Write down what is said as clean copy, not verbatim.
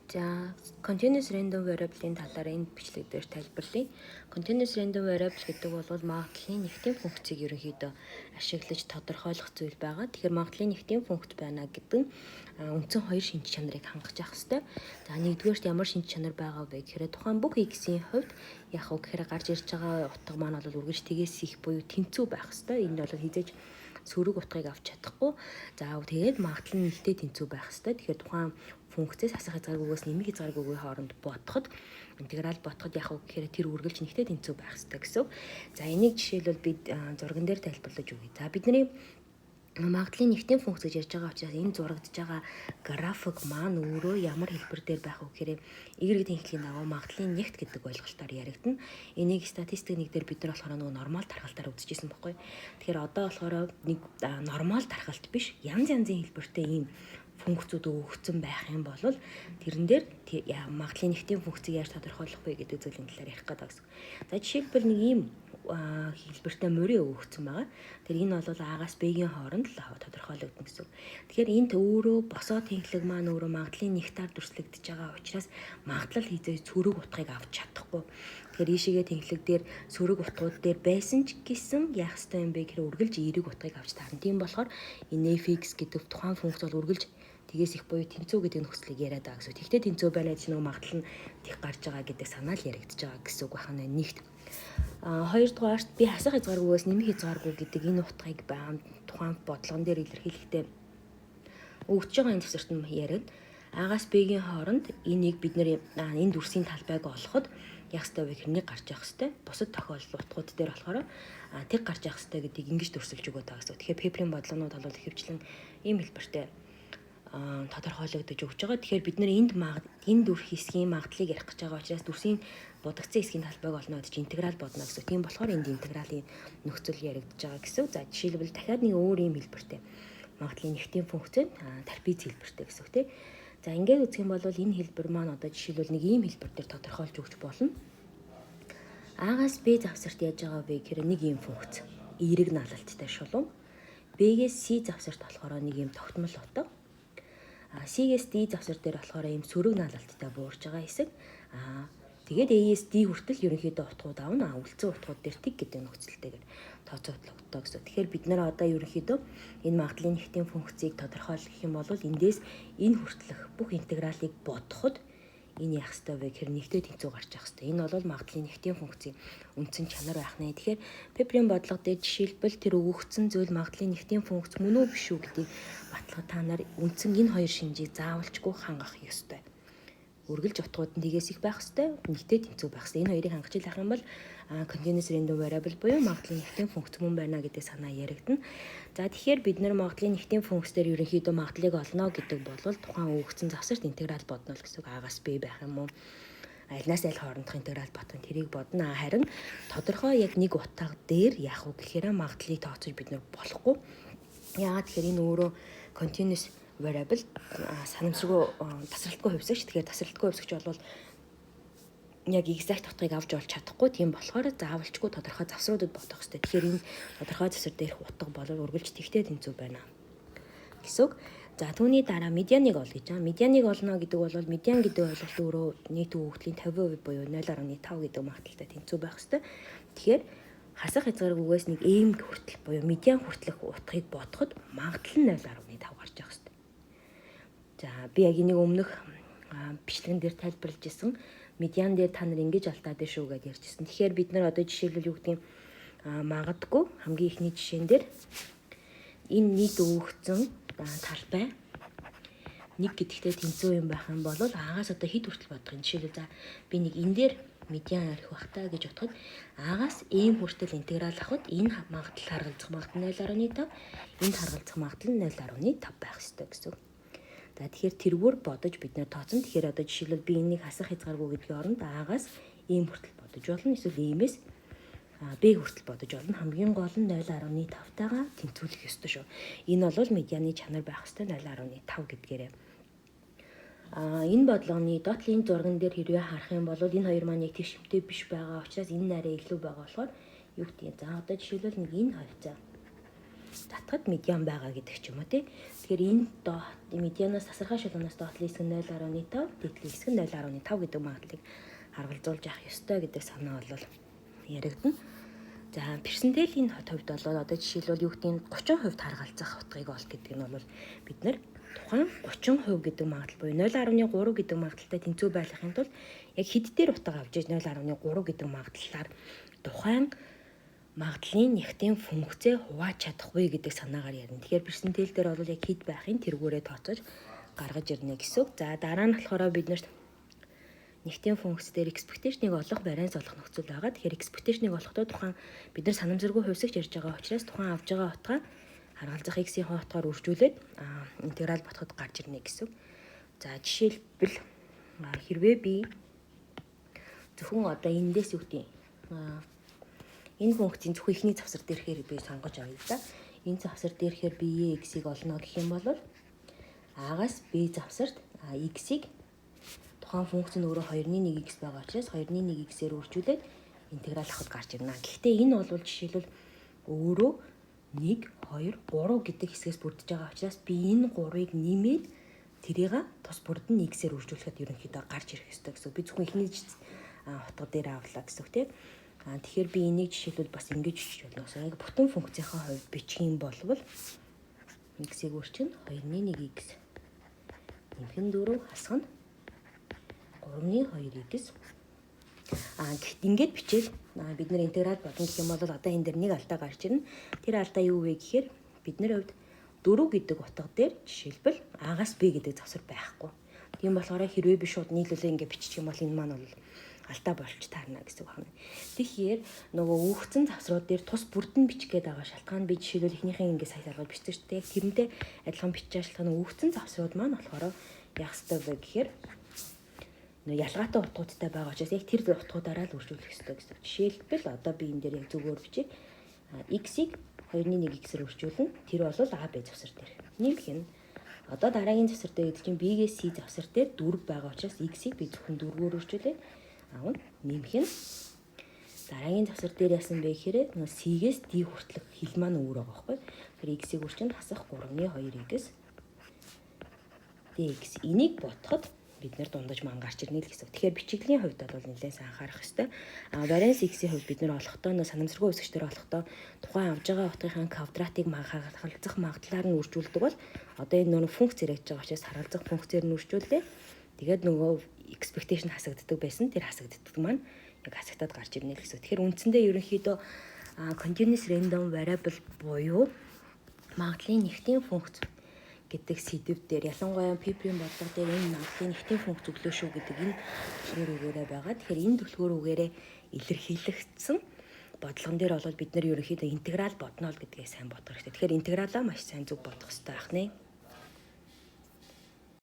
За, continuous random variable-ийн талаар энэ бичлэг дээр тайлбарлая. Continuous random variable гэдэг бол магадлалын нэгтийн функцийг ерөнхийдөө ашиглаж тодорхойлох зүйл байгаа. Тэгэхээр магадлалын нэгтийн функц байна гэдэг нь үндсэн хоёр шинж чанарыг хангаж явах хэрэгтэй. За, нэгдүгээрт ямар шинж чанар байгаа вэ гэхээр тухайн бүх x-ийн хувьд яг уу гэхээр гарч ирж байгаа утга маань бол үргэлж тгээс их буюу тэнцүү байх хэрэгтэй. Энэ бол хизээж сөрөг утгыг авч чадахгүй. За, тэгээд магадлал нь нэгтэй тэнцүү байх хэрэгтэй. Тэгэхээр тухайн функцээс хасах хязгааргүйгээс нэмэх хязгааргүйгийн хооронд бодоход интеграл бодоход яг уу гэхээр тэр үргэлж нэгтэй тэнцүү байх хэрэгтэй гэсэн. За, энийг жишээлбэл бид зурган дээр тайлбарлаж өгье. За, бидний магадлалын нэгтийн функц гэж ярьж байгаа учраас энэ зурагдж байгаа график маань өөрөө ямар хэлбэр дээр байх вэ гэхээр y тэнхлийн дагуу магадлалын нэгт гэдэг ойлголтоор яригдана. Энийг статистик нэг дээр бид нар болохоор нөгөө нормал тархалтаар үзчихсэн баггүй. Тэгэхээр одоо болохоор нэг нормал тархалт биш янз янзын хэлбэртэй ийм функцүүд өгөгдсөн байх юм бол тэрэн дээр магадлалын нэгтийн функцийг яаж тодорхойлох вэ гэдэг зүйлийн талаар ярих гэдэг гэсэн. За, жишээлбэл нэг ийм хэлбэртэй мөрийн өгөгдсөн байгаа. Тэр энэ бол А-гаас Б-ийн хооронд л тодорхойлогдсон гэсэн. Тэгэхээр энд өөрөө босоо тэнхлэг маань өөрөө магадлалын нэгтаар дүрслэгдэж байгаа учраас магадлал хизээ сөрөг утгыг авч чадахгүй. Тэгэхээр ийшээгээ тэнхлэг дээр сөрөг утгууд дээр байсан ч гэсэн яах ёстой юм бэ гэхээр үргэлж эерэг утгыг авч таарна. Тийм болохоор энэ f(x) гэдэг тухайн функц бол үргэлж тгээс их буюу тэнцүү гэдэг нөхцөлийг яриад байгаа гэсэн. Тэгтээ тэнцүү байна гэж нэг магадлал нь их гарч байгаа гэдэг санаа л яригдж байгаа гэсэн үг байна. Нэгт хоёрдугаарт би хасах хязгааргүйгээс нэмэх хязгааргүй гэдэг энэ утгыг тухайн бодлогон дээр илэрхийлэхдээ өгч байгаа энэ төвсөрт нь яриад А-гаас Б-ийн хооронд энийг бид энэ дүрсийн талбайг олоход яг ёстой вэ хэрнийг гарч явах ёстой. Бусад тохиолдол утгууд дээр болохоор тэг гарч явах ёстой гэдгийг ингэж дүрсэлж өгöd байгаа гэсэн. Тэгэхээр Пеплийн бодлогонууд бол ихэвчлэн ийм хэлбэртэй тодорхойлогдож өгч байгаа. Тэгэхээр бид нэр энэ дүр хэсгийн магадлалыг ярих гэж байгаа учраас дүрсийн будагдсан хэсгийн талбайг олно гэж интеграл бодно гэсэн. Тийм болохоор энд интегралын нөхцөл яригдж байгаа гэсэн. За, жишээлбэл дахиад нэг өөр юм хэлбэртэй магадлалын нэгтийн функц трапез хэлбэртэй гэсэн үг тийм. За, ингээд үзэх юм бол энэ хэлбэр маань одоо жишээлбэл нэг ийм хэлбэр дээр тодорхойлж өгч болно. А-гаас Б завсарт яаж байгаа вэ гэхээр нэг ийм функц эерэг налалттай шулуун. Б-гээс С завсарт болохоор нэг ийм тогтмол утга. C-гээс D завсар дээр болохоор ийм сөрөг налалттай буурж байгаа хэсэг. Тэгээд A-ээс D хүртэл ерөнхийдөө утгууд аавна. Үлдсэн утгууд дээр тэг гэдэг нөхцөлтэйгээр тооцогдлогддог гэсэн. Тэгэхээр бид нэр одоо ерөнхийдөө энэ магадлалын нэгтийн функцийг тодорхойлох юм бол эндээс энэ хүртэлх бүх интегралыг бодоход энэ яах ёстой вэ гэхээр нэгтэй тэнцүү гарч явах ёстой. Энэ бол магадлалын нэгтийн функцийн үндсэн чанар байх нэ. Тэгэхээр Пеплийн бодлого дээр жишээлбэл тэр өгөгдсөн зүйл магадлалын нэгтийн функц мөн үү биш үү гэдгийг баталгах та нар үндсэн энэ хоёр шинжийг заавалчгүй хангах ёстой. Үргэлж утгууд нь тгээс их байх ёстой, нэгтэй тэнцүү байх ёстой. Энэ хоёрыг хангаж явах юм бол continuous random variable буюу магадлалын нэгтийн функц мөн байна гэдэг санаа яригдана. За, тэгэхээр бид нар магадлалын нэгтийн функц дээр ерөнхийдөө магадлалыг олно гэдэг бол тухайн өгөгдсөн завсарт интеграл бодно л гэсэн үг. А-гаас Б байх юм уу? Альнаас аль хоорондох интеграл бодно тэрийг бодно. Харин тодорхой яг нэг утга дээр яах вэ гэхээр магадлалыг тооцож бид нар болохгүй. Яагаад тэгэхээр энэ өөрөө continuous variable санамсаргүй тасралтгүй хувьсагч. Тэгэхээр тасралтгүй хувьсагч бол яг exact утгыг авч олж чадахгүй. Тийм болохоор заавалчгүй тодорхой завсруудад бодох хэрэгтэй. Тэгэхээр энэ тодорхой завсар дээрх утга бол үргэлж тэгтэй тэнцүү байна гэсэн. За, түүний дараа медианыг ол гэж байгаа. Медианыг олно гэдэг бол медиан гэдэг ойлголт өөрөө нийт өгөгдлийн 50% буюу 0.5 гэдэг магадлалтай тэнцүү байх хэрэгтэй. Тэгэхээр хасах хязгааргүйгээс нэг эм хүртэл буюу медиан хүртэлх утгыг бодоход магадлал нь 0.5 гарч явах хэрэгтэй. За, би яг энийг өмнөх бичлэгэн дээр тайлбарлаж ирсэн. Медиан дээр та нар ингэж алдаад байна шүү гэж ярьжсэн. Тэгэхээр бид нар одоо жишээлбэл юу гэдэг магадгүй хамгийн ихний жишээн дээр энэ нийт өгөгдсөн талбай нэг гэдэгтэй тэнцүү юм байх юм бол А-гаас одоо хэд хүртэл бодох юм. Жишээлбэл за би нэг энэ дээр медиан арих байх таа гэж бодоход А-гаас ийм хүртэл интеграл авахд энэ магадлал харгалзах магадлал 0.5, энд харгалзах магадлал 0.5 байх ёстой гэсэн. За, тэгэхээр тэргээр бодож бид нэр тооцсон. Тэгэхээр одоо жишээлбэл би энийг хасах хязгааргүй гэдгийн оронд А-гаас ийм хүртэл бодож болно. Эсвэл Ийм-ээс Б хүртэл бодож болно. Хамгийн гол нь 0.5-тайгаа тэнцвүүлэх ёстой шүү. Энэ бол медианы чанар байх ёстой 0.5 гэдгээрээ. Энэ бодлогоны доотлын зурган дээр хэрвээ харах юм бол энэ хоёр маань яг тэгшмтэй биш байгаа учраас энэ нарийн илүү байгаа болохоор юу гэдэг юм. За, одоо жишээлбэл нэг энэ хоёр. За, татгад медиан байгаа гэдэг ч юм уу тий. Тэгэхээр энэ медианаас тасархай шулуунаас доотлын хэсэг нь 0.5, дээдлийн хэсэг нь 0.5 гэдэг магадлалыг харгалзуулж авах ёстой гэдэг санаа бол яригдана. За персентилийн хувьд бол одоо жишээлбэл юу гэдэг нь 30% харгалзах утгыг олох гэдэг нь бол бид нар тухайн 30% гэдэг магадлал буюу 0.3 гэдэг магадлалтай тэнцүү байлгахын тулд яг хэд дээр утга авч иж 0.3 гэдэг магадлалаар тухайн магадлалын нэгтийн функцээ хувааж чадахгүй гэдэг санаагаар ярина. Тэгэхээр персентиль дээр бол яг хэд байхын тэргүүрээ тооцож гаргаж ирнэ гэсэн үг. За дараа нь болохоор бид нарт нэгтийн функц дээр expectation-ыг олох, variance олох нөхцөл байгаа. Тэгэхээр expectation-ыг олохдоо тухайн бид нар санамсаргүй хувьсагч ярьж байгаа учраас тухайн авж байгаа утгаа харгалзах x-ийн утгаар үржүүлээд интеграл ботход гарч ирнэ гэсэн. За жишээлбэл хэрвээ би зөвхөн одоо эндээс юу гэдэг энэ функцийн зөвхөн ихний завсар дээрхээр би сонгож авъя л да. Энэ завсар дээрхээр би x-ийг олно гэх юм бол a-гаас b завсарт x-ийг тухайн функц нь өөрөө 2.1x байгаа учраас 2.1x-ээр үржүүлээд интеграл авахд гарч ирнэ. Гэхдээ энэ бол жишээлбэл өөрөө 1, 2, 3 гэдэг хэсгээс бүрдэж байгаа учраас би энэ 3-ыг нэмээд тэрийг тус бүрд нь x-ээр үржүүлэхэд ерөнхийдөө гарч ирэх ёстой гэсэн. Би зөвхөн ихний утга дээр авлаа гэсэн үг тийм. Тэгэхээр би энийг жишээлбэл бас ингэж бичиж болно. Яг бүтэн функцийнхаа хувьд бичих юм бол x-ийг үрчин 2.1x нэмхэн 4 хасах нь 3.2x. Гэхдээ ингэж бичээл бид нэр интеграл бодно гэх юм бол одоо энэ дэр нэг алдаа гарч ирнэ. Тэр алдаа юу вэ гэхээр бидний хувьд 4 гэдэг утга дээр жишээлбэл a-гаас b гэдэг завсар байхгүй. Тийм болохоор хэрвээ би шууд нийлүүлээ ингэ бичих юм бол энэ маань бол алдаа болж таарна гэсэн үг байна. Тэгэхээр нөгөө үүхцэн завсрууд дээр тус бүрдэн бичих гээд байгаа шалтгаан би жишээлбэл эхнийхэн ингэ сая салгаж бичсэн шүү дээ. Тэрнтэй адилхан бичиж шалтгаан үүхцэн завсрууд маань болохоор яг хэвээр вэ гэхээр ялгаатай утгуудтай байгаа учраас яг тэр утгуудаараа л үржүүлэх ёстой гэсэн. Жишээлбэл одоо би энэ дээр яг зүгээр бичиж x-ийг 2.1x-ээр үржүүлнэ. Тэр бол a, b завсар дээр. Нэмэх нь одоо дараагийн завсар дээр гэдэг чинь b-ээс c завсар дээр 4 байгаа учраас x-ийг би зөвхөн 4-өөр үржүүлээ. Аав нэмэх нь дараагийн завсар дээр яасан бэ гэхээр c-гээс d хүртэлх хил маань өөр байгаа байхгүй. Тэр x-ийг үрчинд хасах 3.2x dx. Энийг бодоход бид нэр дундаж маань гарч ирнэ л гэсэн. Тэгэхээр бичиглийн хувьд бол нэлээд анхаарах хэрэгтэй. Variance x-ийн хувьд бид нэр олохдоо санамсаргүй үсгчдэр олохдоо тухайн авж байгаа утгын квадратыг харгалзах магадлалаар нь үржүүлдэг бол одоо энэ нөгөө функц хэрэгж байгаа учраас харгалзах функцээр нь үржүүлээ. Тэгээд нөгөө expectation хасагддаг байсан. Тэр хасагддаг маань яг хасагдаад гарч ирнэ л гэсэн. Тэгэхээр үндсэндээ ерөнхийдөө continuous random variable буюу магадлалын нэгтийн функц гэдэг сэдв дээр ялангуяа PP-ийн бодлого дээр энэ магадлалын нэгтийн функц өглөө шүү гэдэг энэ төлөвлөгөөр үгээрээ байгаа. Тэгэхээр энэ төлөвлөгөөр үгээрээ илэрхийлэгдсэн бодлогон дээр бол бид нэр ерөнхийдөө интеграл бодно л гэдгээ сайн бодох хэрэгтэй. Тэгэхээр интегралаа маш сайн зөв бодох хэрэгтэй байх нэ.